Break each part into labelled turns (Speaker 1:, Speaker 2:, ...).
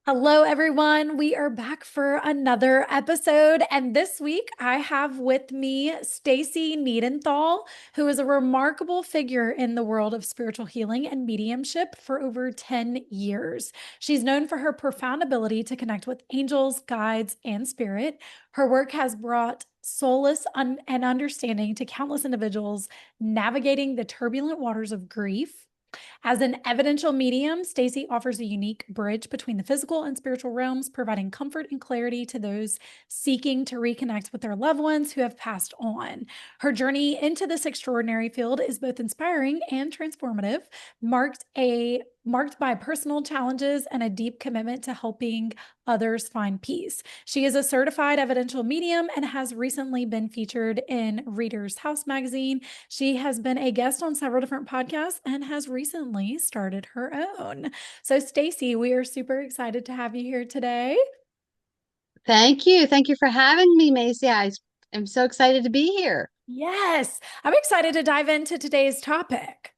Speaker 1: Hello, everyone. We are back for another episode. And this week I have with me Stacey Niedentohl, who is a remarkable figure in the world of spiritual healing and mediumship for over 10 years. She's known for her profound ability to connect with angels, guides, and spirit. Her work has brought solace and understanding to countless individuals navigating the turbulent waters of grief. As an evidential medium, Stacey offers a unique bridge between the physical and spiritual realms, providing comfort and clarity to those seeking to reconnect with their loved ones who have passed on. Her journey into this extraordinary field is both inspiring and transformative, marked by personal challenges and a deep commitment to helping others find peace. She is a certified evidential medium and has recently been featured in Reader's House magazine. She has been a guest on several different podcasts and has recently started her own. So, Stacey, we are super excited to have you here today.
Speaker 2: Thank you. Thank you for having me, Maisie. I am so excited to be here.
Speaker 1: Yes, I'm excited to dive into today's topic.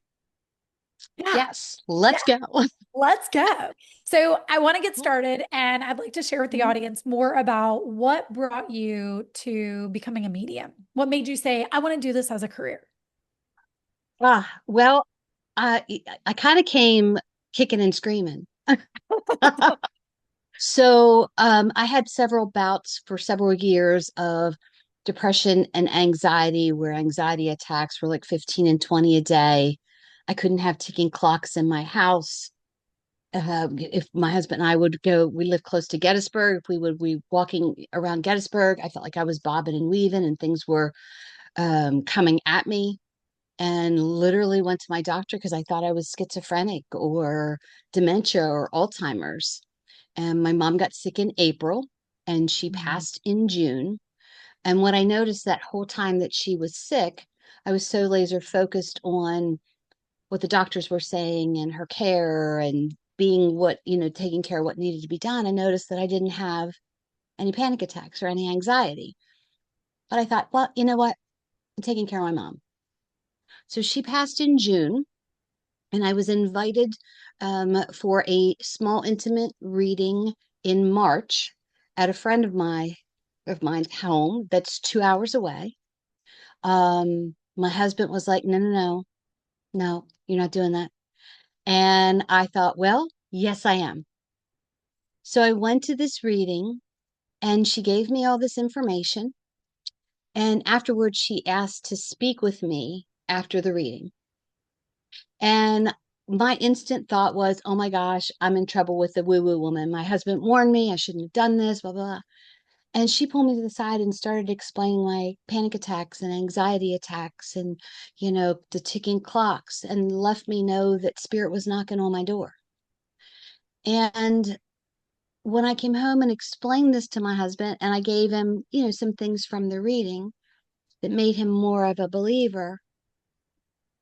Speaker 1: Yeah,
Speaker 2: Yes, let's
Speaker 1: yeah.
Speaker 2: go.
Speaker 1: Let's go. So, I want to get started, and I'd like to share with the
Speaker 2: Mhm.
Speaker 1: audience more about what brought you to becoming a medium. What made you say, I want to do this as a career?
Speaker 2: Well, I I kind of came kicking and screaming. I had several bouts for several years of depression and anxiety, where anxiety attacks were like 15 and 20 a day. I couldn't have ticking clocks in my house. If my husband and I would go, we live close to Gettysburg. If we would be walking around Gettysburg, I felt like I was bobbing and weaving, and things were coming at me. And literally went to my doctor because I thought I was schizophrenic or dementia or Alzheimer's. And my mom got sick in April, and she
Speaker 1: Mhm.
Speaker 2: passed in June. And what I noticed that whole time that she was sick, I was so laser focused on what the doctors were saying and her care and being taking care of what needed to be done. I noticed that I didn't have any panic attacks or any anxiety. But I thought, well, you know what? I'm taking care of my mom. So she passed in June, and I was invited for a small intimate reading in March at a friend of mine's home that's 2 hours away. My husband was like, no, no, no, no, you're not doing that. And I thought, well, yes, I am. So I went to this reading, and she gave me all this information. And afterwards, she asked to speak with me after the reading. And my instant thought was, oh my gosh, I'm in trouble with the woo woo woman. My husband warned me I shouldn't have done this, blah, blah, blah. And she pulled me to the side and started explaining my panic attacks and anxiety attacks and, the ticking clocks, and left me know that spirit was knocking on my door. And when I came home and explained this to my husband, and I gave him, some things from the reading that made him more of a believer,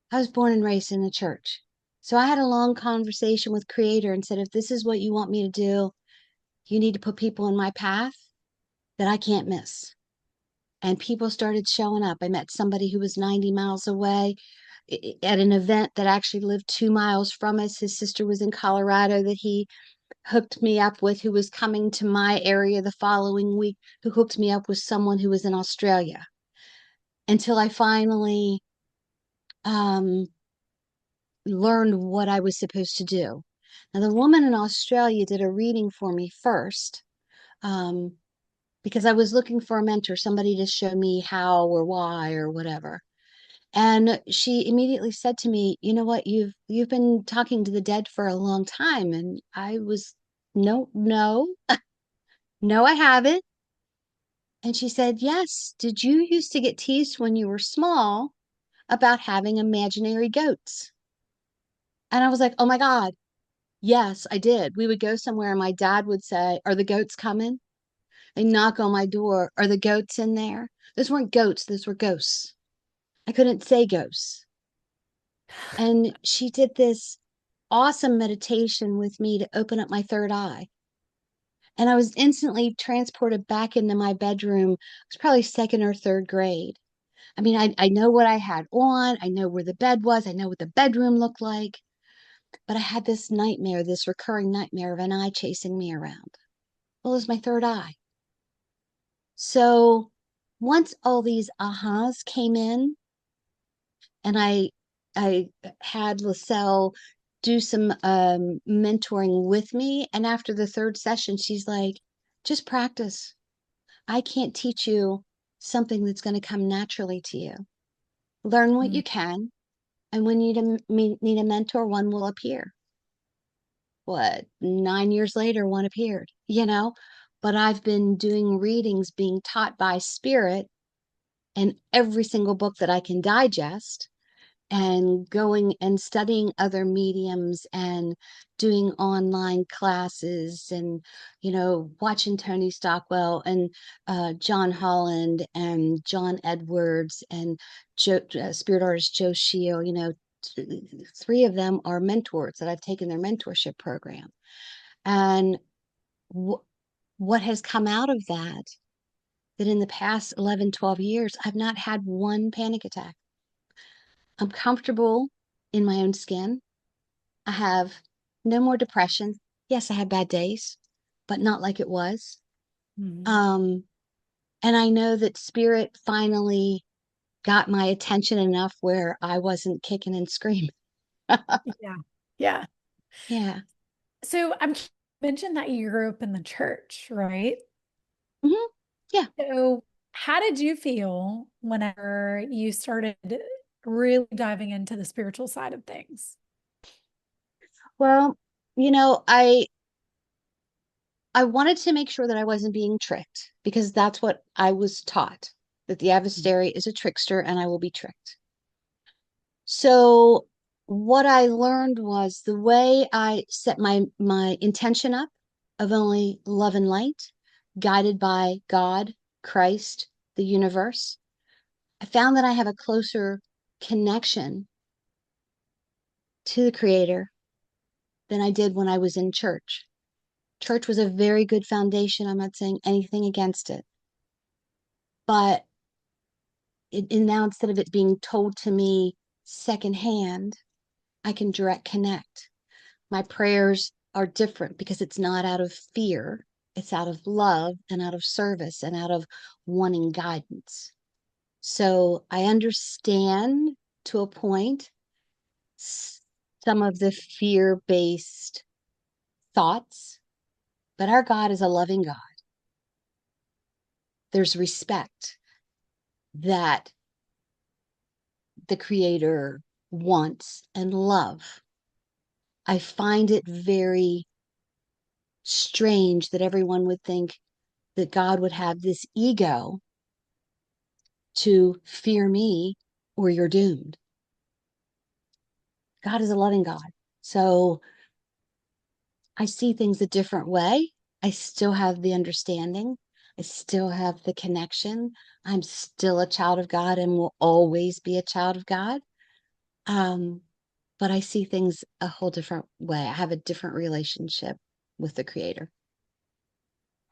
Speaker 2: I was born and raised in the church. So I had a long conversation with Creator and said, if this is what you want me to do, you need to put people in my path that I can't miss. And people started showing up. I met somebody who was 90 miles away at an event that actually lived 2 miles from us. His sister was in Colorado that he hooked me up with, who was coming to my area the following week, who hooked me up with someone who was in Australia, until I finally um, learned what I was supposed to do. Now, the woman in Australia did a reading for me first, um, because I was looking for a mentor, somebody to show me how or why or whatever. And she immediately said to me, "You know what? You've been talking to the dead for a long time." And I was, no, no, no, I haven't. And she said, "Yes. Did you used to get teased when you were small about having imaginary goats?" And I was like, "Oh my God. Yes, I did. We would go somewhere and my dad would say, 'Are the goats coming?' They knock on my door. 'Are the goats in there?' Those weren't goats, those were ghosts. I couldn't say ghosts." And she did this awesome meditation with me to open up my third eye. And I was instantly transported back into my bedroom. It was probably second or third grade. I mean, I know what I had on, I know where the bed was, I know what the bedroom looked like. But I had this nightmare, this recurring nightmare of an eye chasing me around. Well, it was my third eye. So once all these ahas came in, and I had LaSalle do some mentoring with me. And after the third session, she's like, just practice. I can't teach you something that's going to come naturally to you. Learn what
Speaker 1: Mm.
Speaker 2: you can. And when you need a mentor, one will appear. What, 9 years later, one appeared, you know? But I've been doing readings being taught by spirit and every single book that I can digest and going and studying other mediums and doing online classes and watching Tony Stockwell and John Holland and John Edwards and spirit artist Joe Shio. Three of them are mentors that I've taken their mentorship program. And what has come out of that in the past 11, 12 years, I've not had one panic attack. I'm comfortable in my own skin. I have no more depression. Yes, I have bad days, but not like it was.
Speaker 1: Mm.
Speaker 2: Um, and I know that spirit finally got my attention enough where I wasn't kicking and screaming.
Speaker 1: Yeah. Yeah.
Speaker 2: Yeah.
Speaker 1: So mentioned that you grew up in the church, right?
Speaker 2: Hmm. Yeah.
Speaker 1: So how did you feel whenever you started really diving into the spiritual side of things?
Speaker 2: Well, you know, I wanted to make sure that I wasn't being tricked because that's what I was taught, that the adversary is a trickster and I will be tricked. So what I learned was the way I set my intention up of only love and light, guided by God, Christ, the universe, I found that I have a closer connection to the creator than I did when I was in church. Church was a very good foundation. I'm not saying anything against it, but and now instead of it being told to me secondhand, I can direct connect. My prayers are different because it's not out of fear, it's out of love and out of service and out of wanting guidance. So I understand to a point some of the fear based thoughts, but our God is a loving God. There's respect that the Creator wants and love. I find it very strange that everyone would think that God would have this ego to fear me or you're doomed. God is a loving God. So I see things a different way. I still have the understanding. I still have the connection. I'm still a child of God and will always be a child of God. Um, but I see things a whole different way. I have a different relationship with the Creator.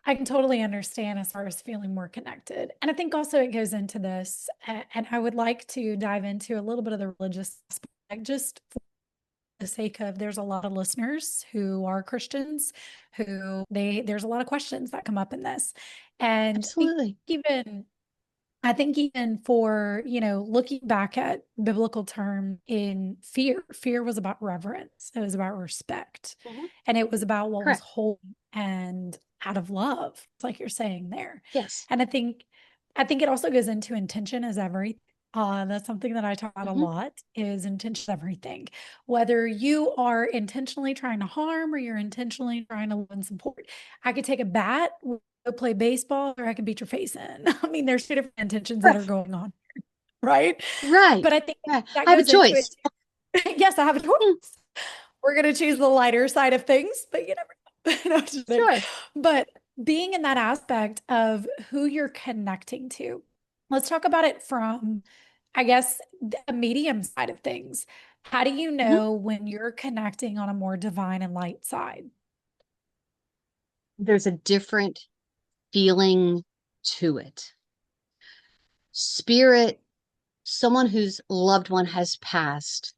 Speaker 1: I can totally understand as far as feeling more connected. And I think also it goes into this, and I would like to dive into a little bit of the religious aspect, just for the sake of there's a lot of listeners who are Christians who there's a lot of questions that come up in this. And
Speaker 2: Absolutely.
Speaker 1: even I think even for, looking back at biblical term in fear was about reverence. It was about respect.
Speaker 2: Mhm.
Speaker 1: And it was about what was
Speaker 2: Correct.
Speaker 1: holy and out of love, like you're saying there.
Speaker 2: Yes.
Speaker 1: And I think it also goes into intention as everything. That's something that I taught a
Speaker 2: Hmm.
Speaker 1: lot is intention everything. Whether you are intentionally trying to harm or you're intentionally trying to win support. I could take a bat, go play baseball, or I can beat your face in. I mean, there's two different intentions that are
Speaker 2: Correct.
Speaker 1: going on, right?
Speaker 2: Right.
Speaker 1: But I think
Speaker 2: Right.
Speaker 1: that
Speaker 2: I have a
Speaker 1: goes into
Speaker 2: choice.
Speaker 1: it too. Yes, I have a
Speaker 2: Mm,
Speaker 1: choice. We're going to choose the lighter side of things, but you never know. No, just kidding.
Speaker 2: sure.
Speaker 1: But being in that aspect of who you're connecting to, let's talk about it from, I guess, the medium side of things. How do you
Speaker 2: Mhm.
Speaker 1: know when you're connecting on a more divine and light side?
Speaker 2: There's a different feeling to it. Spirit, someone whose loved one has passed,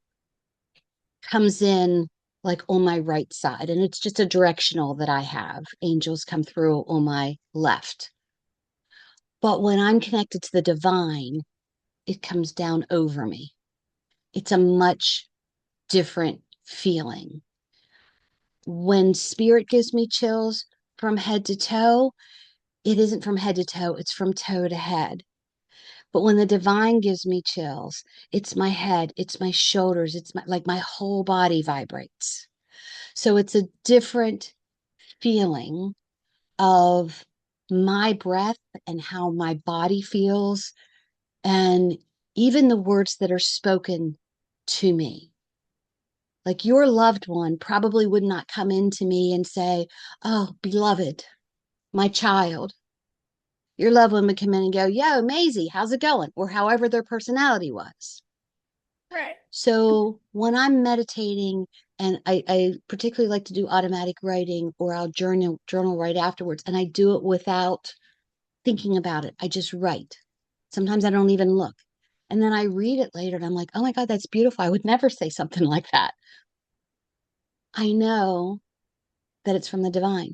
Speaker 2: comes in like on my right side. And it's just a directional that I have. Angels come through on my left. But when I'm connected to the divine, it comes down over me. It's a much different feeling. When spirit gives me chills from head to toe, it isn't from head to toe, it's from toe to head. But when the divine gives me chills, it's my head, it's my shoulders, it's like my whole body vibrates. So it's a different feeling of my breath and how my body feels, and even the words that are spoken to me. Like your loved one probably would not come into me and say, "Oh, beloved, my child." Your loved one would come in and go, "Yo, Maisie, how's it going?" Or however their personality was.
Speaker 1: Right.
Speaker 2: So when I'm meditating, and I particularly like to do automatic writing, or I'll journal right afterwards, and I do it without thinking about it. I just write. Sometimes I don't even look. And then I read it later and I'm like, oh my God, that's beautiful. I would never say something like that. I know that it's from the divine.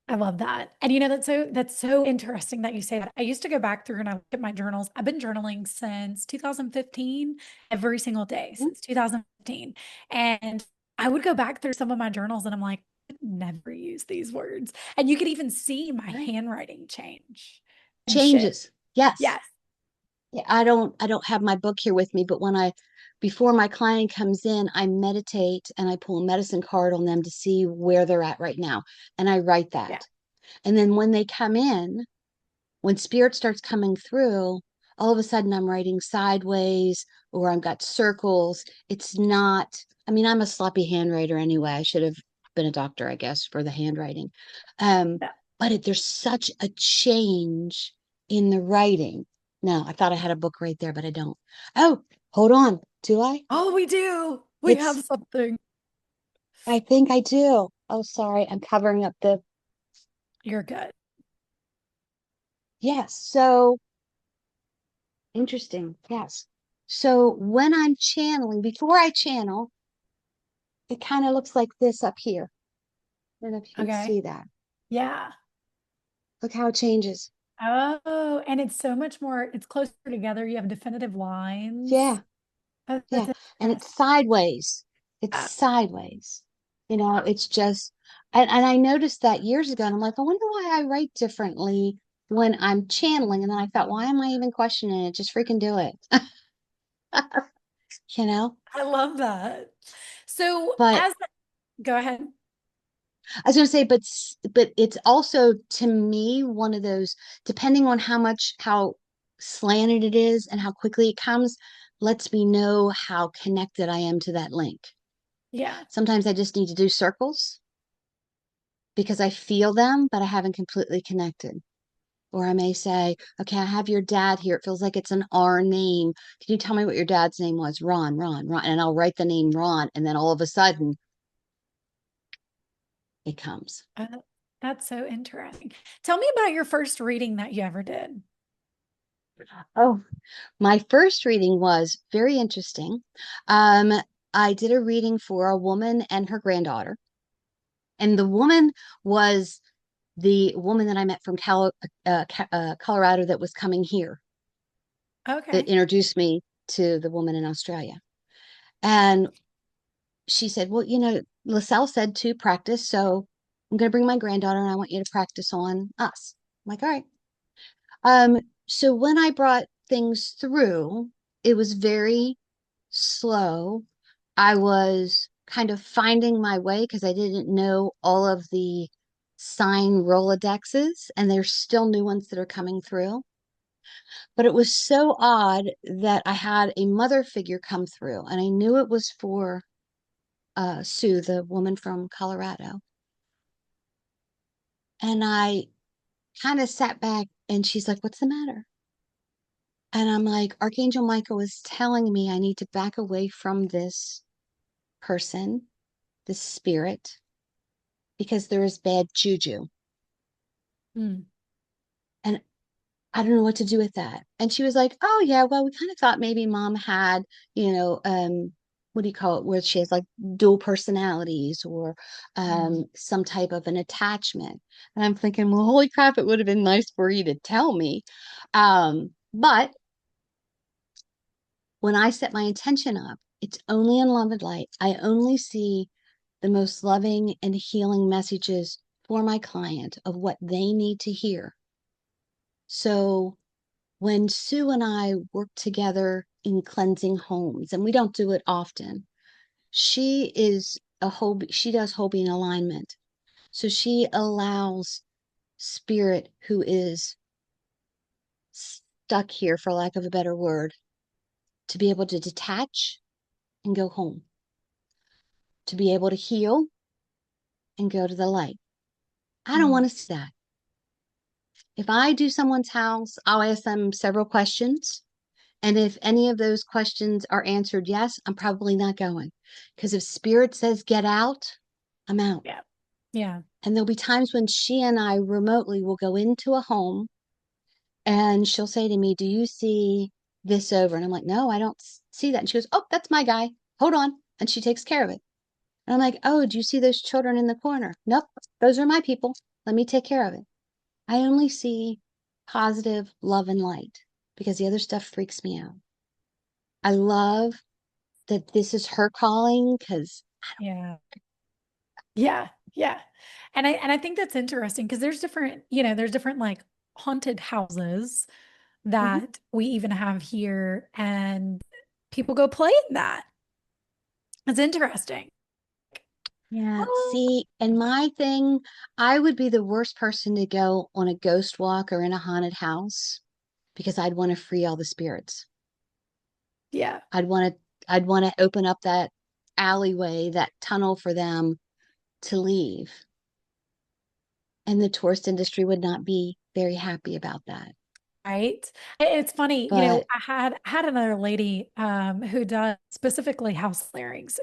Speaker 1: I love that. And you know, that's so interesting that you say that. I used to go back through and I look at my journals. I've been journaling since 2015, every single day
Speaker 2: Mhm.
Speaker 1: since 2015. And I would go back through some of my journals and I'm like, I never use these words. And you could even see my
Speaker 2: Right.
Speaker 1: handwriting change and shift.
Speaker 2: Changes. Yes.
Speaker 1: Yes.
Speaker 2: Yeah, I don't have my book here with me, but before my client comes in, I meditate and I pull a medicine card on them to see where they're at right now. And I write
Speaker 1: Yeah.
Speaker 2: that. And then when they come in, when spirit starts coming through, all of a sudden I'm writing sideways or I've got circles. It's not, I mean, I'm a sloppy handwriter anyway. I should have been a doctor, I guess, for the handwriting. Um,
Speaker 1: Yeah.
Speaker 2: there's such a change in the writing. No, I thought I had a book right there, but I don't. Oh, hold on. Do I?
Speaker 1: Oh, we do. We have
Speaker 2: It's,
Speaker 1: something.
Speaker 2: I think I do. Oh, sorry. I'm covering up the,
Speaker 1: You're good.
Speaker 2: yes. So, interesting. Yes. So when I'm channeling, before I channel, it kind of looks like this up here. I don't know if you can
Speaker 1: Okay.
Speaker 2: see that.
Speaker 1: Yeah.
Speaker 2: Look how it changes.
Speaker 1: Oh, and it's so much more, it's closer together. You have definitive lines.
Speaker 2: Yeah.
Speaker 1: Oh,
Speaker 2: Yeah.
Speaker 1: that's
Speaker 2: And it's
Speaker 1: interesting.
Speaker 2: sideways. It's
Speaker 1: Yeah.
Speaker 2: sideways. It's just, and I noticed that years ago. And I'm like, I wonder why I write differently when I'm channeling. And then I thought, why am I even questioning it? Just freaking do it. you know?
Speaker 1: I love that. So
Speaker 2: But
Speaker 1: as go ahead.
Speaker 2: I was going to say, but it's also to me one of those, depending on how slanted it is and how quickly it comes, lets me know how connected I am to that link.
Speaker 1: Yeah.
Speaker 2: Sometimes I just need to do circles because I feel them, but I haven't completely connected. Or I may say, okay, I have your dad here. It feels like it's an R name. Can you tell me what your dad's name was? Ron, Ron, Ron. And I'll write the name Ron. And then all of a sudden it comes.
Speaker 1: Uh, that's so interesting. Tell me about your first reading that you ever did.
Speaker 2: Oh, my first reading was very interesting. Um, I did a reading for a woman and her granddaughter, and the woman was the woman that I met from Colorado that was coming here, that
Speaker 1: Okay.
Speaker 2: introduced me to the woman in Australia. And she said, "Well, LaSalle said to practice, so I'm going to bring my granddaughter, and I want you to practice on us." I'm like, "All right." Um, so when I brought things through, it was very slow. I was kind of finding my way because I didn't know all of the sign Rolodexes, and there's still new ones that are coming through. But it was so odd that I had a mother figure come through, and I knew it was for Sue, the woman from Colorado. And I kind of sat back, and she's like, "What's the matter?" And I'm like, Archangel Michael is telling me I need to back away from this person, this spirit, because there is bad juju.
Speaker 1: Hmm.
Speaker 2: And I don't know what to do with that. And she was like, "Oh, yeah, well, we kind of thought maybe mom had, you know, what do you call it, where she has like dual personalities or
Speaker 1: Mm.
Speaker 2: some type of an attachment. And I'm thinking, well, holy crap, it would have been nice for you to tell me. But when I set my intention up, it's only in love and light. I only see the most loving and healing messages for my client of what they need to hear. So when Sue and I work together in cleansing homes, and we don't do it often, she is she does whole being alignment. So she allows spirit who is stuck here, for lack of a better word, to be able to detach and go home, to be able to heal and go to the light. I don't
Speaker 1: Mm.
Speaker 2: want to see that. If I do someone's house, I'll ask them several questions. And if any of those questions are answered yes, I'm probably not going. Because if spirit says get out, I'm out.
Speaker 1: Yeah. Yeah.
Speaker 2: And there'll be times when she and I remotely will go into a home and she'll say to me, do you see this over? And I'm like, no, I don't see that. And she goes, oh, that's my guy. Hold on. And she takes care of it. And I'm like, oh, do you see those children in the corner? Nope, those are my people. Let me take care of it. I only see positive love and light because the other stuff freaks me out. I love that this is her calling because,
Speaker 1: Yeah. Yeah. Yeah. And I think that's interesting because there's different, there's different like haunted houses
Speaker 2: mhm.
Speaker 1: that we even have here, and people go play in that. It's interesting.
Speaker 2: Yeah,
Speaker 1: Oh,
Speaker 2: see, and my thing, I would be the worst person to go on a ghost walk or in a haunted house because I'd want to free all the spirits.
Speaker 1: yeah.
Speaker 2: I'd want to open up that alleyway, that tunnel for them to leave. And the tourist industry would not be very happy about that.
Speaker 1: Right. It's funny,
Speaker 2: But
Speaker 1: I had another lady who does specifically house clearings.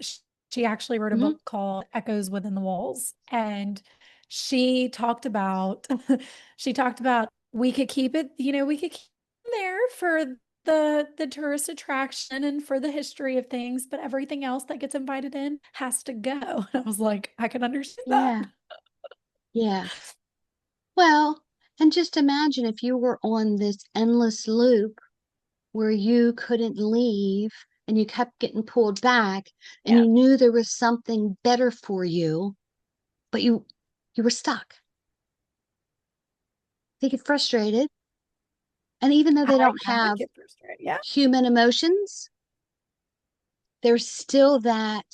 Speaker 1: She actually wrote a
Speaker 2: mhm,
Speaker 1: book called Echoes Within the Walls, and she talked about she talked about we could keep it, we could keep it there for the tourist attraction and for the history of things, but everything else that gets invited in has to go. I was like, I can understand that.
Speaker 2: yeah, yeah. Well, and just imagine if you were on this endless loop where you couldn't leave and you kept getting pulled back and
Speaker 1: Yeah.
Speaker 2: you knew there was something better for you, but you were stuck. They get frustrated. And even though they don't
Speaker 1: I would
Speaker 2: have
Speaker 1: get frustrated. Yeah.
Speaker 2: human emotions, there's still that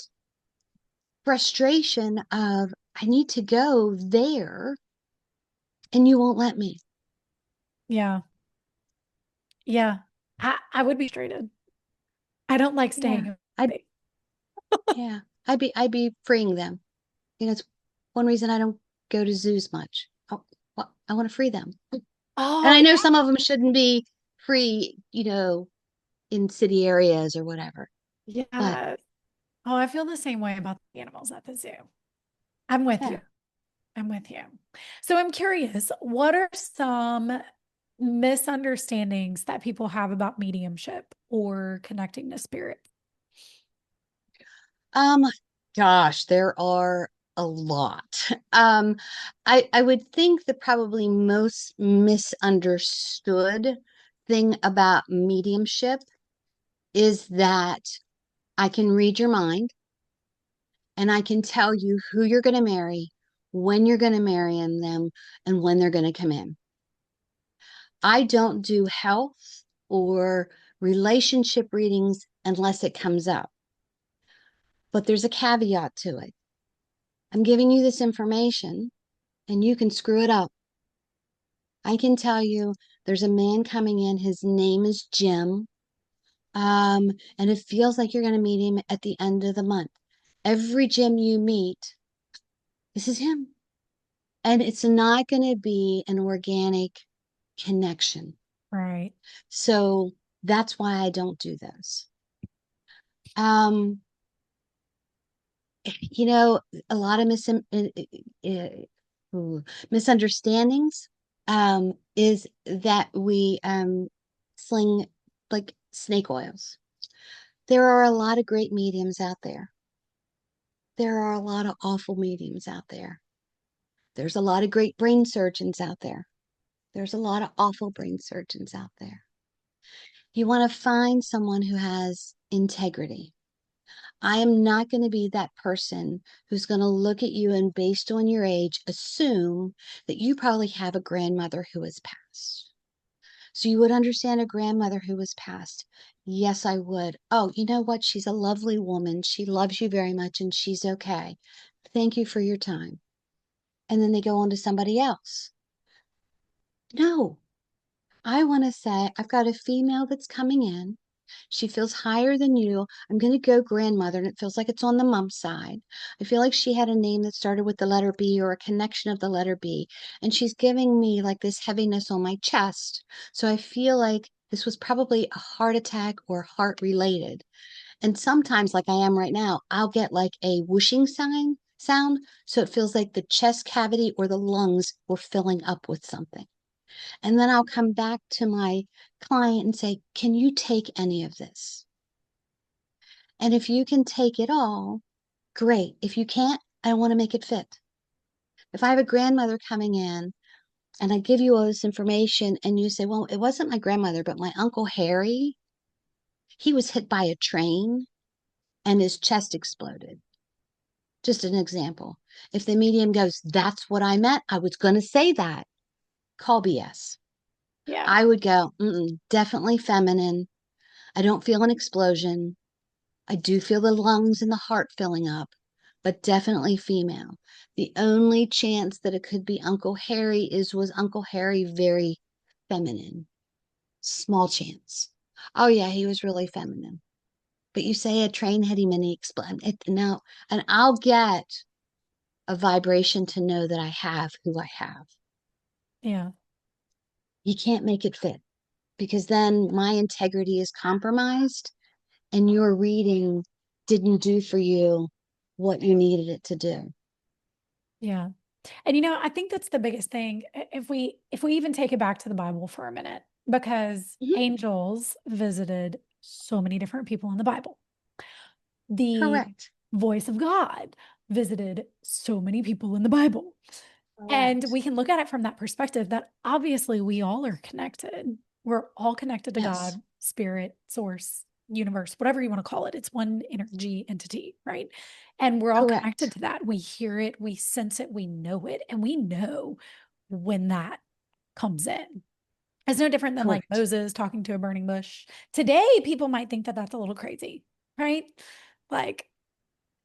Speaker 2: frustration of I need to go there and you won't let me.
Speaker 1: Yeah. Yeah. I would be frustrated. I don't like
Speaker 2: Yeah.
Speaker 1: staying
Speaker 2: I
Speaker 1: away.
Speaker 2: yeah. I'd be freeing them. It's one reason I don't go to zoos much. Well, I want to free them. And
Speaker 1: Oh,
Speaker 2: I
Speaker 1: yeah.
Speaker 2: know some of them shouldn't be free, in city areas or whatever. But
Speaker 1: Yeah. Oh, I feel the same way about the animals at the zoo. I'm with
Speaker 2: yeah.
Speaker 1: you. I'm with you. So I'm curious, what are some misunderstandings that people have about mediumship or connecting to spirit?
Speaker 2: Um, gosh, there are a lot. I would think the probably most misunderstood thing about mediumship is that I can read your mind and I can tell you who you're going to marry, when you're going to marry them, and when they're going to come in. I don't do health or relationship readings unless it comes up. But there's a caveat to it. I'm giving you this information and you can screw it up. I can tell you there's a man coming in. His name is Jim. And it feels like you're going to meet him at the end of the month. Every Jim you meet, this is him. And it's not going to be an organic connection.
Speaker 1: Right.
Speaker 2: So that's why I don't do this. Um, you know, a lot of misunderstandings is that we sling like snake oils. There are a lot of great mediums out there. There are a lot of awful mediums out there. There's a lot of great brain surgeons out there. There's a lot of awful brain surgeons out there. You want to find someone who has integrity. I am not going to be that person who's going to look at you and, based on your age, assume that you probably have a grandmother who has passed. So you would understand a grandmother who was passed. Yes, I would. Oh, you know what? She's a lovely woman. She loves you very much and she's okay. Thank you for your time. And then they go on to somebody else. No, I want to say, I've got a female that's coming in. She feels higher than you. I'm going to go grandmother, and it feels like it's on the mom side. I feel like she had a name that started with the letter B or a connection of the letter B. And she's giving me like this heaviness on my chest. So I feel like this was probably a heart attack or heart related. And sometimes, like I am right now, I'll get like a whooshing sound. So it feels like the chest cavity or the lungs were filling up with something. And then I'll come back to my client and say, can you take any of this? And if you can take it all, great. If you can't, I want to make it fit. If I have a grandmother coming in and I give you all this information and you say, well, it wasn't my grandmother, but my Uncle Harry, he was hit by a train and his chest exploded. Just an example. If the medium goes, that's what I meant, I was going to say that, call BS.
Speaker 1: Yeah.
Speaker 2: I would go, definitely feminine. I don't feel an explosion. I do feel the lungs and the heart filling up, but definitely female. The only chance that it could be Uncle Harry was Uncle Harry very feminine? Small chance. Oh yeah, he was really feminine. But you say a train hit him and he exploded. No, and I'll get a vibration to know that I have who I have.
Speaker 1: Yeah.
Speaker 2: You can't make it fit because then my integrity is compromised and your reading didn't do for you what you needed it to do.
Speaker 1: Yeah. And I think that's the biggest thing. If we even take it back to the Bible for a minute, because
Speaker 2: Mhm.
Speaker 1: angels visited so many different people in the Bible. The
Speaker 2: Correct.
Speaker 1: voice of God visited so many people in the Bible. And
Speaker 2: Correct.
Speaker 1: we can look at it from that perspective that obviously we all are connected. We're all connected to
Speaker 2: Yes.
Speaker 1: God, spirit, source, universe, whatever you want to call it. It's one energy entity, right? And we're all connected
Speaker 2: Correct.
Speaker 1: to that. We hear it, we sense it, we know it, and we know when that comes in. It's no different than like
Speaker 2: Correct.
Speaker 1: Moses talking to a burning bush. Today, people might think that that's a little crazy, right? Like,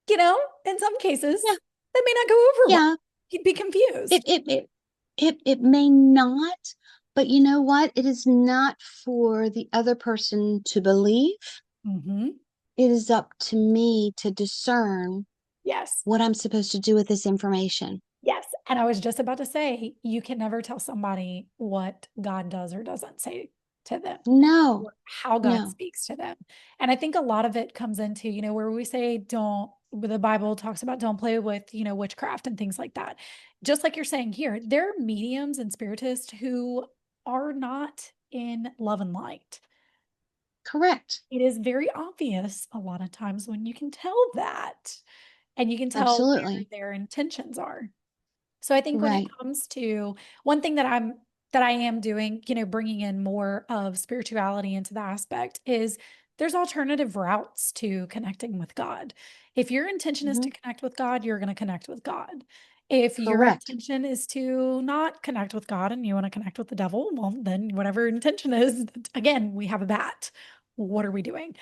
Speaker 1: in some cases,
Speaker 2: Yeah.
Speaker 1: that may not go over well.
Speaker 2: Yeah.
Speaker 1: He'd be
Speaker 2: It
Speaker 1: confused.
Speaker 2: it it it may not, but you know what? It is not for the other person to believe.
Speaker 1: Hmm.
Speaker 2: It is up to me to discern
Speaker 1: Yes.
Speaker 2: what I'm supposed to do with this information.
Speaker 1: Yes. And I was just about to say, you can never tell somebody what God does or doesn't say to them,
Speaker 2: No.
Speaker 1: or how God
Speaker 2: No.
Speaker 1: speaks to them. And I think a lot of it comes into, where we say, the Bible talks about don't play with, witchcraft and things like that. Just like you're saying here, there are mediums and spiritists who are not in love and light.
Speaker 2: Correct.
Speaker 1: It is very obvious a lot of times when you can tell that, and you can tell where
Speaker 2: Absolutely.
Speaker 1: their intentions are. So I think when it
Speaker 2: Right.
Speaker 1: comes to one thing that I am doing, bringing in more of spirituality into the aspect is there's alternative routes to connecting with God. If your intention is to
Speaker 2: Hmm.
Speaker 1: connect with God, you're going to connect with God. If your
Speaker 2: Correct.
Speaker 1: intention is to not connect with God and you want to connect with the devil, well, then whatever intention is, again, we have a bat. What are we doing?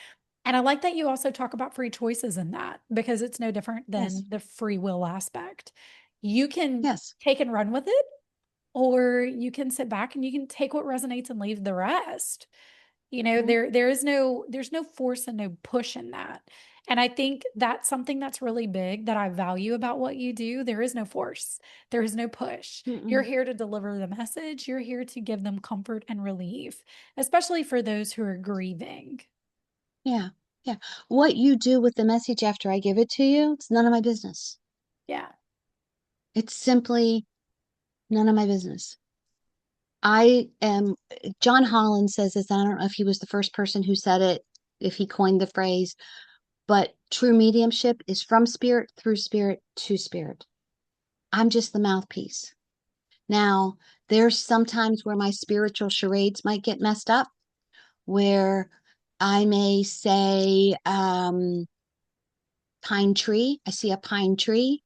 Speaker 1: And I like that you also talk about free choices in that because it's no different
Speaker 2: Yes.
Speaker 1: than the free will aspect. You can
Speaker 2: Yes.
Speaker 1: take and run with it, or you can sit back and you can take what resonates and leave the rest.
Speaker 2: Hmm.
Speaker 1: There's no force and no push in that. And I think that's something that's really big that I value about what you do. There is no force. There is no push. You're
Speaker 2: Mm-mm.
Speaker 1: here to deliver the message. You're here to give them comfort and relief, especially for those who are grieving.
Speaker 2: Yeah. Yeah. What you do with the message after I give it to you, it's none of my business.
Speaker 1: Yeah.
Speaker 2: It's simply none of my business. I am, John Holland says this, and I don't know if he was the first person who said it if he coined the phrase, but true mediumship is from spirit, through spirit, to spirit. I'm just the mouthpiece. Now, there's sometimes where my spiritual charades might get messed up, where I may say, pine tree. I see a pine tree.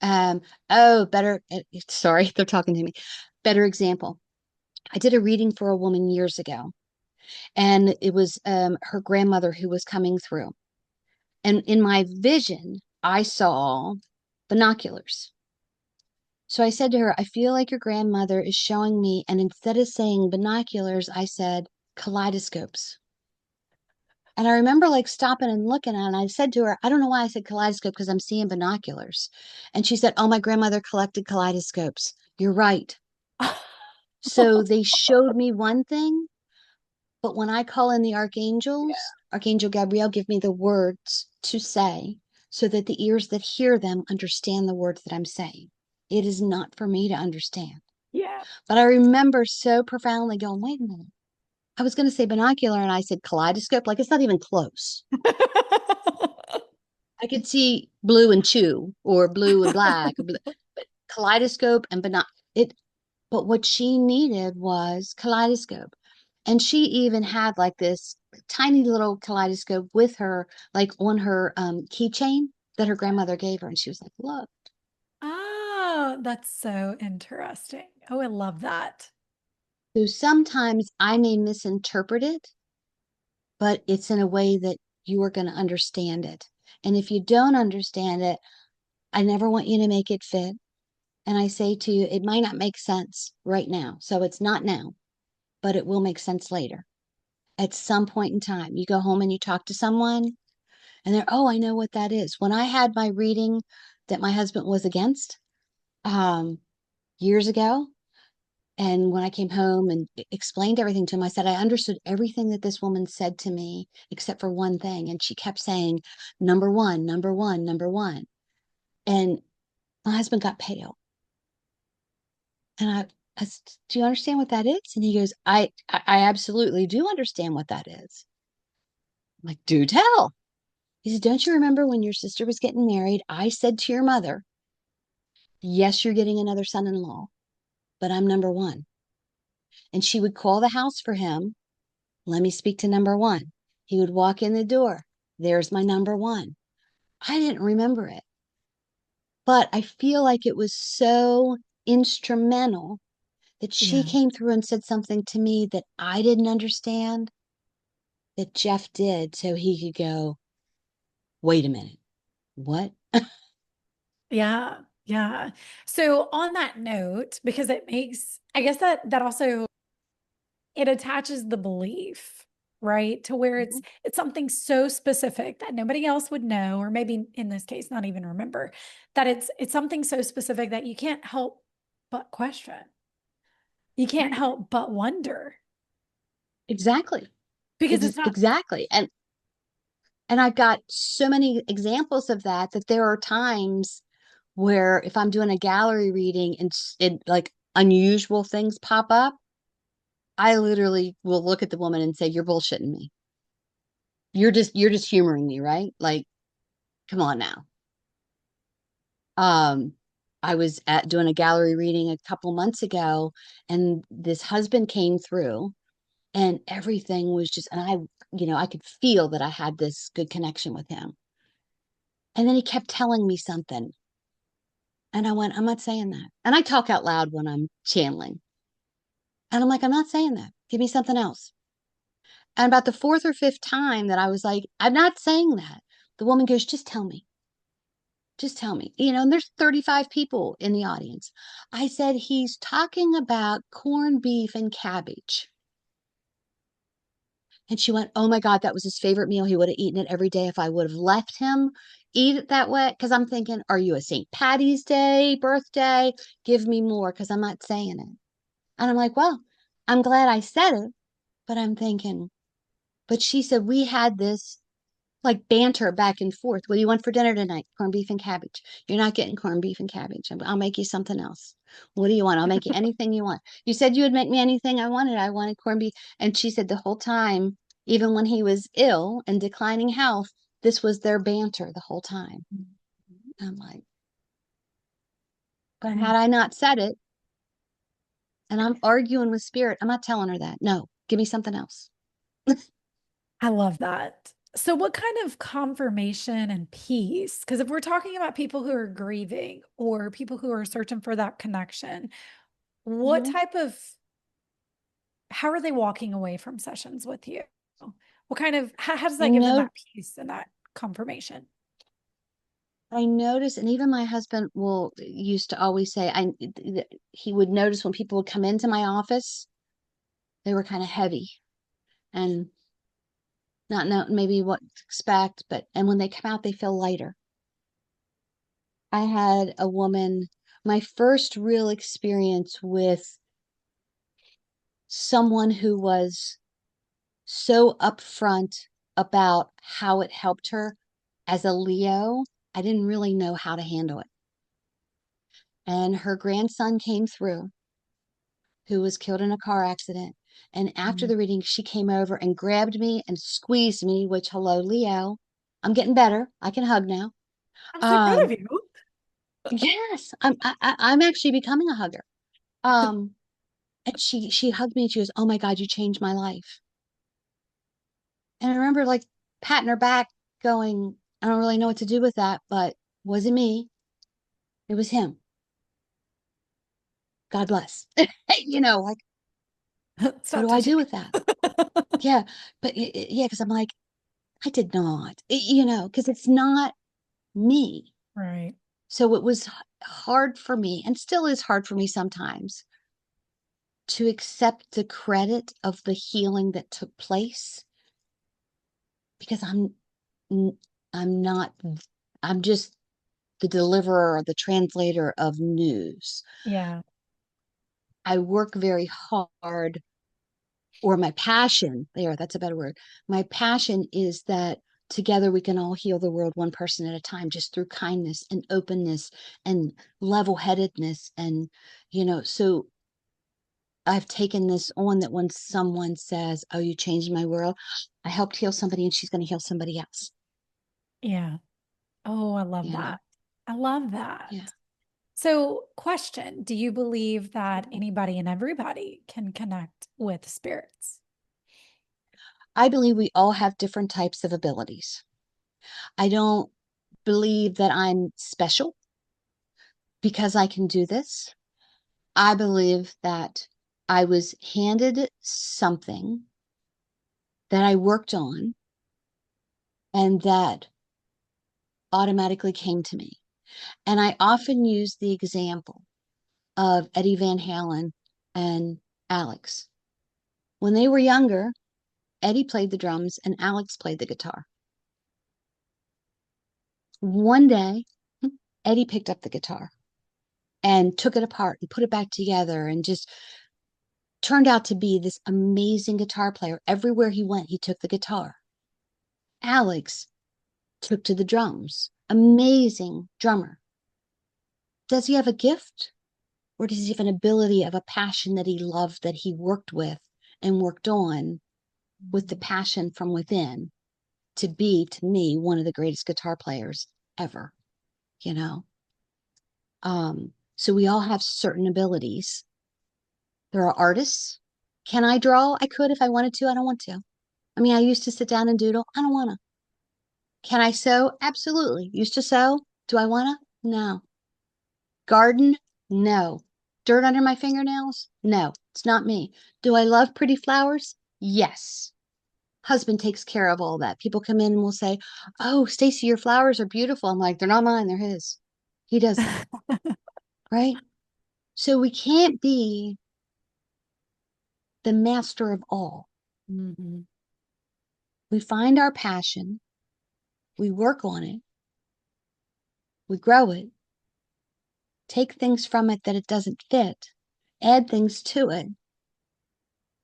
Speaker 2: Um, oh, better. Sorry, they're talking to me. Better example. I did a reading for a woman years ago, and it was her grandmother who was coming through. And in my vision, I saw binoculars. So I said to her, I feel like your grandmother is showing me. And instead of saying binoculars, I said kaleidoscopes. And I remember like stopping and looking at it. And I said to her, I don't know why I said kaleidoscope because I'm seeing binoculars. And she said, oh, my grandmother collected kaleidoscopes. You're right. So they showed me one thing, but when I call in the archangels, Archangel Gabriel, give me the words to say so that the ears that hear them understand the words that I'm saying. It is not for me to understand.
Speaker 1: Yeah.
Speaker 2: But I remember so profoundly going, wait a minute. I was going to say binocular and I said kaleidoscope. Like it's not even close. I could see blue and chew or blue and black, but kaleidoscope and it. But what she needed was kaleidoscope. And she even had like this tiny little kaleidoscope with her, like on her keychain that her grandmother gave her. And she was like, look.
Speaker 1: Oh, that's so interesting. Oh, I love that.
Speaker 2: So sometimes I may misinterpret it, but it's in a way that you are going to understand it. And if you don't understand it, I never want you to make it fit. And I say to you, it might not make sense right now. So it's not now, but it will make sense later. At some point in time, you go home and you talk to someone and they're, oh, I know what that is. When I had my reading that my husband was against um, years ago, and when I came home and explained everything to him, I said, I understood everything that this woman said to me, except for one thing. And she kept saying, number one, number one, number one. And my husband got pale. And I said, do you understand what that is? And he goes, I absolutely do understand what that is. I'm like, do tell. He said, don't you remember when your sister was getting married? I said to your mother, yes, you're getting another son in law, but I'm number one. And she would call the house for him. Let me speak to number one. He would walk in the door. There's my number one. I didn't remember it, but I feel like it was so instrumental that she
Speaker 1: Yeah.
Speaker 2: came through and said something to me that I didn't understand that Jeff did. So he could go, wait a minute, what?
Speaker 1: Yeah. Yeah. So on that note, because it makes, I guess that also it attaches the belief, right? To where
Speaker 2: Mhm.
Speaker 1: it's something so specific that nobody else would know, or maybe in this case, not even remember, that it's something so specific that you can't help but question. You can't
Speaker 2: Right.
Speaker 1: help but wonder
Speaker 2: Exactly.
Speaker 1: because it's not.
Speaker 2: Exactly. And I've got so many examples of that there are times where if I'm doing a gallery reading and like unusual things pop up, I literally will look at the woman and say, "You're bullshitting me. You're just humoring me, right? Like, come on now." Um, I was at doing a gallery reading a couple months ago, and this husband came through, and everything was just, and I could feel that I had this good connection with him. And then he kept telling me something. And I went, I'm not saying that. And I talk out loud when I'm channeling. And I'm like, I'm not saying that. Give me something else. And about the fourth or fifth time that I was like, I'm not saying that, the woman goes, just tell me. Just tell me. And there's 35 people in the audience. I said, he's talking about corned beef and cabbage. And she went, oh my God, that was his favorite meal. He would have eaten it every day if I would have left him eat it that way. Because I'm thinking, are you a St. Patty's Day birthday? Give me more because I'm not saying it. And I'm like, well, I'm glad I said it, but I'm thinking, but she said we had this like banter back and forth. What do you want for dinner tonight? Corned beef and cabbage. You're not getting corned beef and cabbage. I'll make you something else. What do you want? I'll make you anything you want. You said you would make me anything I wanted. I wanted corned beef. And she said the whole time Even when he was ill and declining health, this was their banter the whole time. I'm like, but
Speaker 1: Mm.
Speaker 2: had I not said it and I'm arguing with spirit, I'm not telling her that. No, give me something else.
Speaker 1: I love that. So, what kind of confirmation and peace? Because if we're talking about people who are grieving or people who are searching for that connection, what
Speaker 2: Mhm.
Speaker 1: type of, how are they walking away from sessions with you? What kind of, how does
Speaker 2: I
Speaker 1: that give them
Speaker 2: know,
Speaker 1: that peace and that confirmation?
Speaker 2: I notice, and even my husband will used to always say, he would notice when people would come into my office, they were kind of heavy and not know maybe what to expect, but and when they come out, they feel lighter. I had a woman, my first real experience with someone who was so upfront about how it helped her as a Leo. I didn't really know how to handle it. And her grandson came through, who was killed in a car accident. And after
Speaker 1: Mm.
Speaker 2: the reading, she came over and grabbed me and squeezed me, which, hello, Leo. I'm getting better. I can hug now.
Speaker 1: I'm so proud of
Speaker 2: Um,
Speaker 1: you.
Speaker 2: yes, I'm actually becoming a hugger. Um, and she hugged me and she goes, "Oh my God, you changed my life." And I remember like patting her back, going, "I don't really know what to do with that, but it wasn't me. It was him. God bless." Like, what
Speaker 1: Stop
Speaker 2: do I
Speaker 1: touching
Speaker 2: do
Speaker 1: me.
Speaker 2: with that? Yeah, but yeah, because I'm like, I did not, because it's not me.
Speaker 1: Right.
Speaker 2: So it was hard for me, and still is hard for me sometimes, to accept the credit of the healing that took place because I'm not, I'm just the deliverer or the translator of news.
Speaker 1: Yeah.
Speaker 2: I work very hard, or my passion, that's a better word. My passion is that together we can all heal the world one person at a time, just through kindness and openness and level headedness. And, so I've taken this on that when someone says, "Oh, you changed my world," I helped heal somebody and she's going to heal somebody else.
Speaker 1: Yeah. Oh, I love
Speaker 2: You know,
Speaker 1: that. I love that.
Speaker 2: yeah.
Speaker 1: So, question, do you believe that anybody and everybody can connect with spirits?
Speaker 2: I believe we all have different types of abilities. I don't believe that I'm special because I can do this. I believe that I was handed something that I worked on and that automatically came to me. And I often use the example of Eddie Van Halen and Alex. When they were younger, Eddie played the drums and Alex played the guitar. One day, Eddie picked up the guitar and took it apart and put it back together and just turned out to be this amazing guitar player. Everywhere he went, he took the guitar. Alex took to the drums. Amazing drummer. Does he have a gift? Or does he have an ability of a passion that he loved, that he worked with and worked on with the passion from within to be, to me, one of the greatest guitar players ever, you know? So we all have certain abilities. There are artists. Can I draw? I could if I wanted to. I don't want to. I mean, I used to sit down and doodle. I don't want to. Can I sew? Absolutely. Used to sew. Do I want to? No. Garden? No. Dirt under my fingernails? No, it's not me. Do I love pretty flowers? Yes. Husband takes care of all that. People come in and will say, "Oh, Stacey, your flowers are beautiful." I'm like, "They're not mine, they're his." He does that, right? So we can't be the master of all.
Speaker 1: Mhm.
Speaker 2: We find our passion, we work on it, we grow it, take things from it that it doesn't fit, add things to it,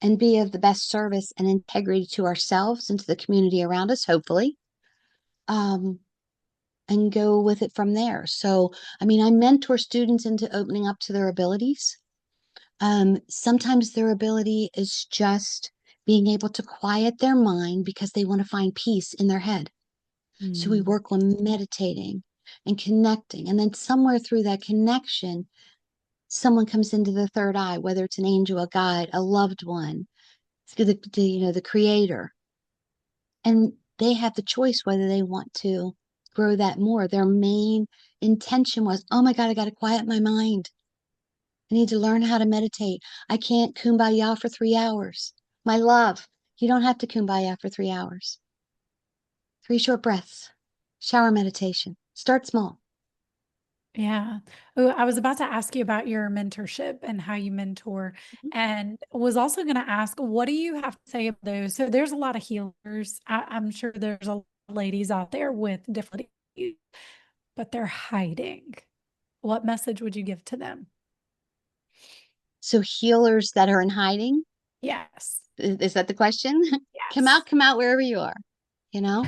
Speaker 2: and be of the best service and integrity to ourselves and to the community around us, hopefully, um, and go with it from there. So, I mean, I mentor students into opening up to their abilities. Sometimes their ability is just being able to quiet their mind because they want to find peace in their head. So we
Speaker 1: Mm.
Speaker 2: work on meditating and connecting. And then somewhere through that connection, someone comes into the third eye, whether it's an angel, a guide, a loved one, the creator. And they have the choice whether they want to grow that more. Their main intention was, oh my God, I got to quiet my mind. I need to learn how to meditate. I can't kumbaya for 3 hours. My love, you don't have to kumbaya for 3 hours. 3 short breaths, shower meditation. Start small.
Speaker 1: Yeah. Oh, I was about to ask you about your mentorship and how you mentor, and was also going to ask, what do you have to say about those? So there's a lot of healers. I'm sure there's a lot of ladies out there with different, but they're hiding. What message would you give to them?
Speaker 2: So healers that are in hiding,
Speaker 1: Yes.
Speaker 2: is that the question?
Speaker 1: Yes.
Speaker 2: Come out wherever you are, you know?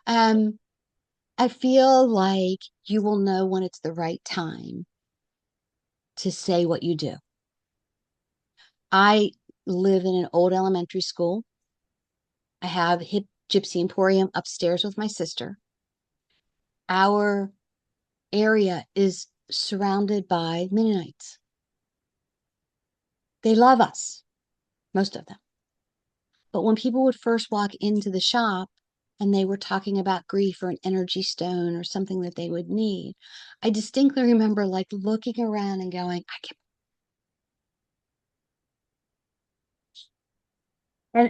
Speaker 2: Um, I feel like you will know when it's the right time to say what you do. I live in an old elementary school. I have Hip Gypsy Emporium upstairs with my sister. Our area is surrounded by Mennonites. They love us, most of them. But when people would first walk into the shop and they were talking about grief or an energy stone or something that they would need, I distinctly remember like looking around and going, I can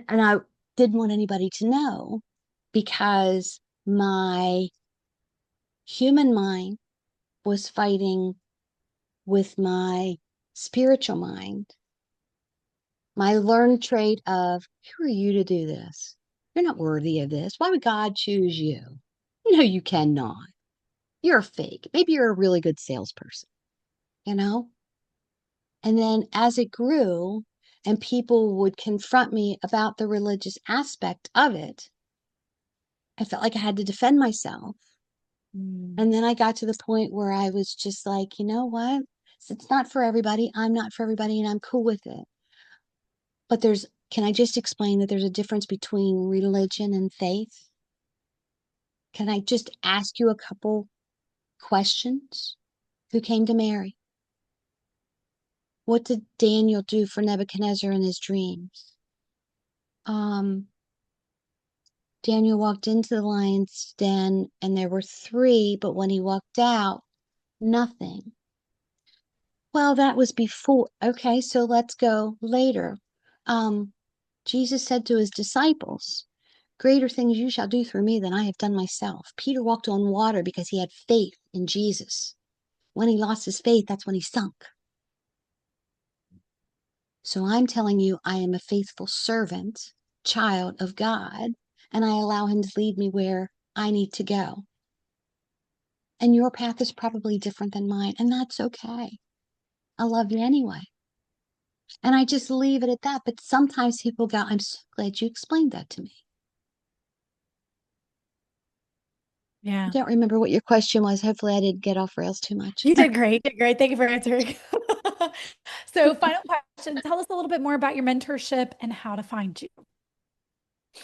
Speaker 2: and I didn't want anybody to know because my human mind was fighting with my spiritual mind, my learned trait of, who are you to do this? You're not worthy of this. Why would God choose you? No, you cannot. You're a fake. Maybe you're a really good salesperson, you know? And then as it grew and people would confront me about the religious aspect of it, I felt like I had to defend myself.
Speaker 1: Mm.
Speaker 2: And then I got to the point where I was just like, you know what? It's not for everybody. I'm not for everybody, and I'm cool with it. But can I just explain that there's a difference between religion and faith? Can I just ask you a couple questions? Who came to Mary? What did Daniel do for Nebuchadnezzar in his dreams? Um, Daniel walked into the lion's den and there were three, but when he walked out, nothing. Well, that was before. Okay, so let's go later. Um, Jesus said to his disciples, greater things you shall do through me than I have done myself. Peter walked on water because he had faith in Jesus. When he lost his faith, that's when he sunk. So I'm telling you, I am a faithful servant, child of God, and I allow him to lead me where I need to go. And your path is probably different than mine, and that's okay. I love you anyway. And I just leave it at that. But sometimes people go, I'm so glad you explained that to me. I
Speaker 1: Yeah.
Speaker 2: don't remember what your question was. Hopefully, I didn't get off rails too much.
Speaker 1: You did great. You did great. Thank you for answering. So, final question. Tell us a little bit more about your mentorship and how to find you.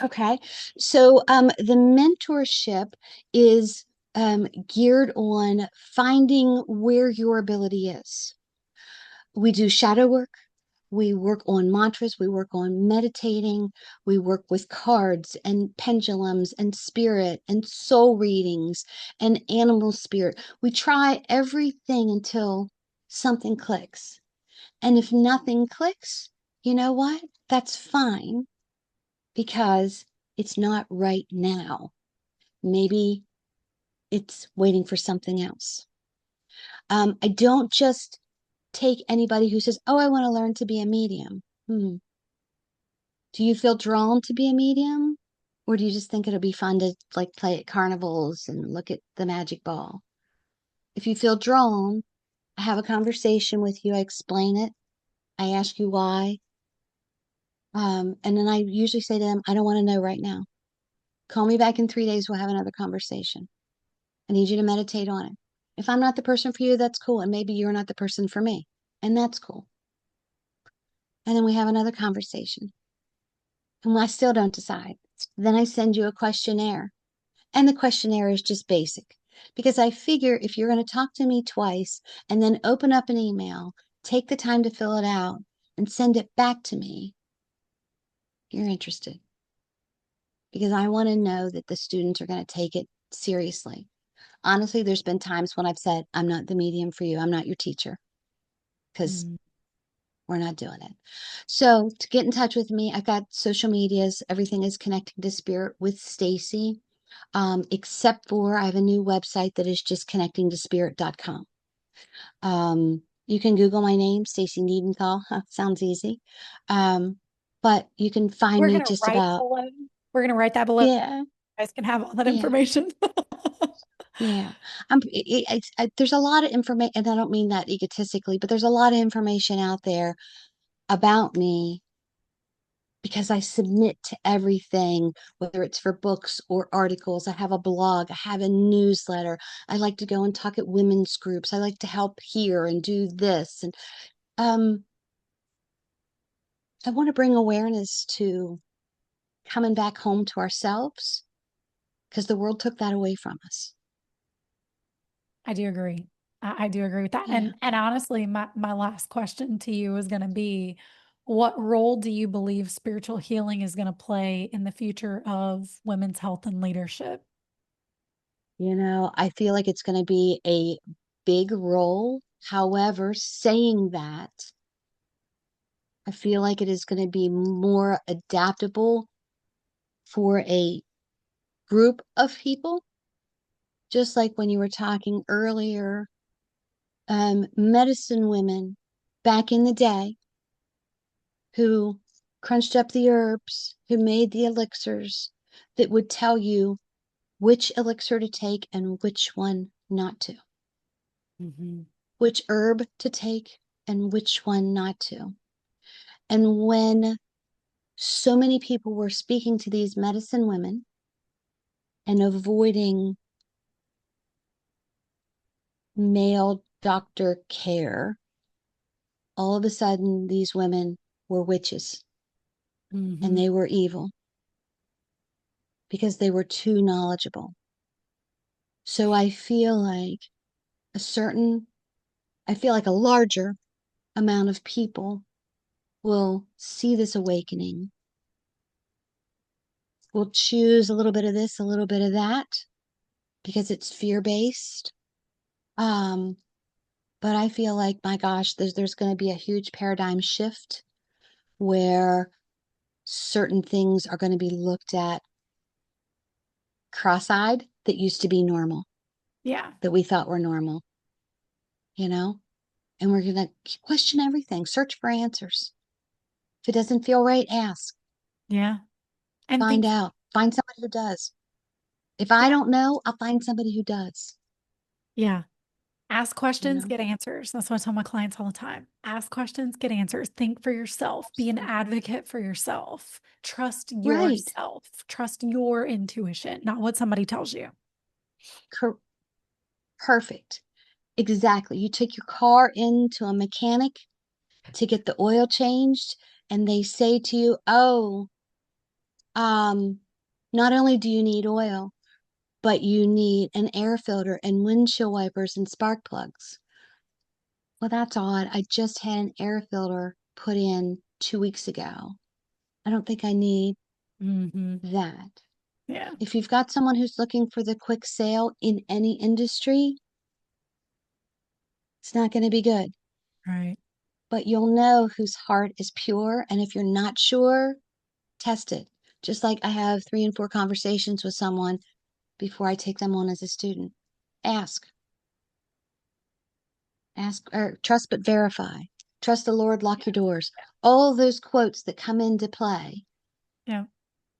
Speaker 2: Okay. So the mentorship is geared on finding where your ability is. We do shadow work. We work on mantras. We work on meditating. We work with cards and pendulums and spirit and soul readings and animal spirit. We try everything until something clicks. And if nothing clicks, you know what? That's fine because it's not right now. Maybe it's waiting for something else. I don't just take anybody who says, oh, I want to learn to be a medium. Do you feel drawn to be a medium? Or do you just think it'll be fun to like play at carnivals and look at the magic ball? If you feel drawn, I have a conversation with you. I explain it. I ask you why. And then I usually say to them, I don't want to know right now. Call me back in 3 days. We'll have another conversation. I need you to meditate on it. If I'm not the person for you, that's cool. And maybe you're not the person for me. And that's cool. And then we have another conversation. And I still don't decide. Then I send you a questionnaire. And the questionnaire is just basic because I figure if you're going to talk to me twice and then open up an email, take the time to fill it out and send it back to me, you're interested because I want to know that the students are going to take it seriously. Honestly, there's been times when I've said, I'm not the medium for you. I'm not your teacher because
Speaker 1: Mm.
Speaker 2: we're not doing it. So to get in touch with me, I've got social medias. Everything is connecting to spirit with Stacey, except for I have a new website that is just connectingtospirit.com. You can Google my name, Stacey Niedentohl. Sounds easy. But you can find
Speaker 1: We're
Speaker 2: me
Speaker 1: gonna
Speaker 2: just
Speaker 1: write
Speaker 2: about,
Speaker 1: below. We're gonna write that below. You
Speaker 2: yeah,
Speaker 1: guys can have all that
Speaker 2: yeah,
Speaker 1: information.
Speaker 2: yeah. There's a lot of information, and I don't mean that egotistically, but there's a lot of information out there about me because I submit to everything, whether it's for books or articles. I have a blog, I have a newsletter. I like to go and talk at women's groups. I like to help here and do this. And um, I want to bring awareness to coming back home to ourselves because the world took that away from us.
Speaker 1: I do agree. I do agree with that.
Speaker 2: Yeah.
Speaker 1: And honestly, my last question to you is going to be, what role do you believe spiritual healing is going to play in the future of women's health and leadership?
Speaker 2: I feel like it's going to be a big role. However, saying that, I feel like it is going to be more adaptable for a group of people, just like when you were talking earlier, medicine women back in the day who crunched up the herbs, who made the elixirs that would tell you which elixir to take and which one not to,
Speaker 1: Hmm.
Speaker 2: which herb to take and which one not to. And when so many people were speaking to these medicine women and avoiding male doctor care, all of a sudden these women were witches and
Speaker 1: Hmm.
Speaker 2: they were evil because they were too knowledgeable. So a certain, I feel like a larger amount of people will see this awakening, will choose a little bit of this, a little bit of that, because it's fear based. Um, but I feel like, my gosh, there's going to be a huge paradigm shift where certain things are going to be looked at cross-eyed that used to be normal,
Speaker 1: Yeah.
Speaker 2: that we thought were normal, you know? And we're going to question everything, search for answers. If it doesn't feel right, ask,
Speaker 1: Yeah. And
Speaker 2: find
Speaker 1: think,
Speaker 2: out, find somebody who does. If I
Speaker 1: yeah.
Speaker 2: don't know, I'll find somebody who does,
Speaker 1: Yeah. Ask
Speaker 2: you
Speaker 1: questions,
Speaker 2: know?
Speaker 1: get answers. That's what I tell my clients all the time. Ask questions, get answers. Think for yourself. Be an
Speaker 2: Absolutely.
Speaker 1: advocate for yourself. Trust
Speaker 2: Right.
Speaker 1: yourself. Trust your intuition, not what somebody tells you.
Speaker 2: Cor- Perfect. Exactly. You took your car into a mechanic to get the oil changed, and they say to you, "Oh, um, not only do you need oil, but you need an air filter and windshield wipers and spark plugs." Well, that's odd. I just had an air filter put in 2 weeks ago. I don't think I need
Speaker 1: Hmm.
Speaker 2: that.
Speaker 1: Yeah.
Speaker 2: If you've got someone who's looking for the quick sale in any industry, it's not going to be good.
Speaker 1: Right.
Speaker 2: But you'll know whose heart is pure. And if you're not sure, test it. Just like I have 3 and 4 conversations with someone before I take them on as a student. Ask, ask, or trust but verify. Trust the Lord, lock your doors. All those quotes that come into play.
Speaker 1: Yeah.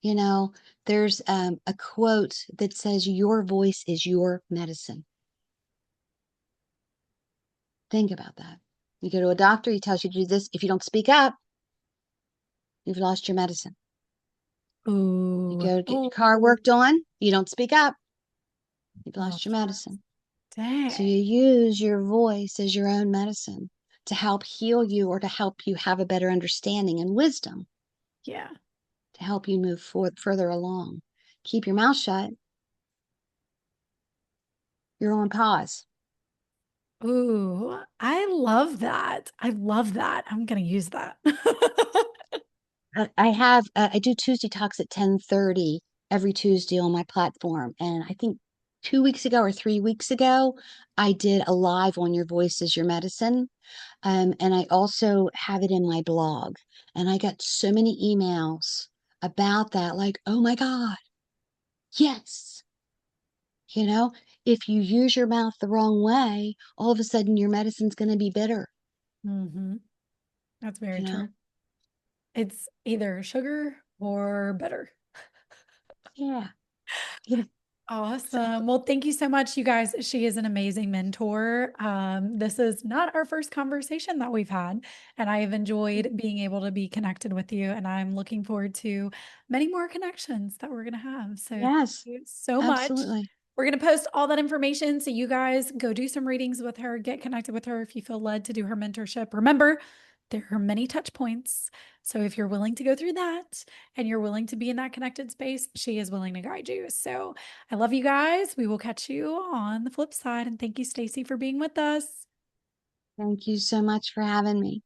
Speaker 2: You know, there's a quote that says, "Your voice is your medicine." Think about that. You go to a doctor, he tells you to do this. If you don't speak up, you've lost your medicine. You
Speaker 1: Ooh.
Speaker 2: go get your car
Speaker 1: Oh.
Speaker 2: worked on, you don't speak up, you've lost your
Speaker 1: Lost.
Speaker 2: medicine. So
Speaker 1: Dang.
Speaker 2: you use your voice as your own medicine to help heal you or to help you have a better understanding and wisdom
Speaker 1: Yeah.
Speaker 2: to help you move further along. Keep your mouth shut. You're on pause.
Speaker 1: Ooh, I love that. I love that. I'm going to use that.
Speaker 2: I do Tuesday talks at 10:30 every Tuesday on my platform. And I think 2 weeks ago or 3 weeks ago, I did a live on Your Voice is Your Medicine. And I also have it in my blog. And I got so many emails about that, like, oh my God, yes. You know, if you use your mouth the wrong way, all of a sudden your medicine's going to be bitter,
Speaker 1: hmm That's very
Speaker 2: you know?
Speaker 1: true. It's either sugar or bitter.
Speaker 2: Yeah. You know, so,
Speaker 1: Awesome. Well, thank you so much, you guys. She is an amazing mentor. This is not our first conversation that we've had, and I have enjoyed being able to be connected with you. And I'm looking forward to many more connections that we're going to have. So, thank
Speaker 2: yes,
Speaker 1: you so much.
Speaker 2: absolutely.
Speaker 1: We're going to post all that information so you guys go do some readings with her, get connected with her if you feel led to do her mentorship. Remember, there are many touch points. So, if you're willing to go through that and you're willing to be in that connected space, she is willing to guide you. So, I love you guys. We will catch you on the flip side. And thank you, Stacey, for being with us.
Speaker 2: Thank you so much for having me.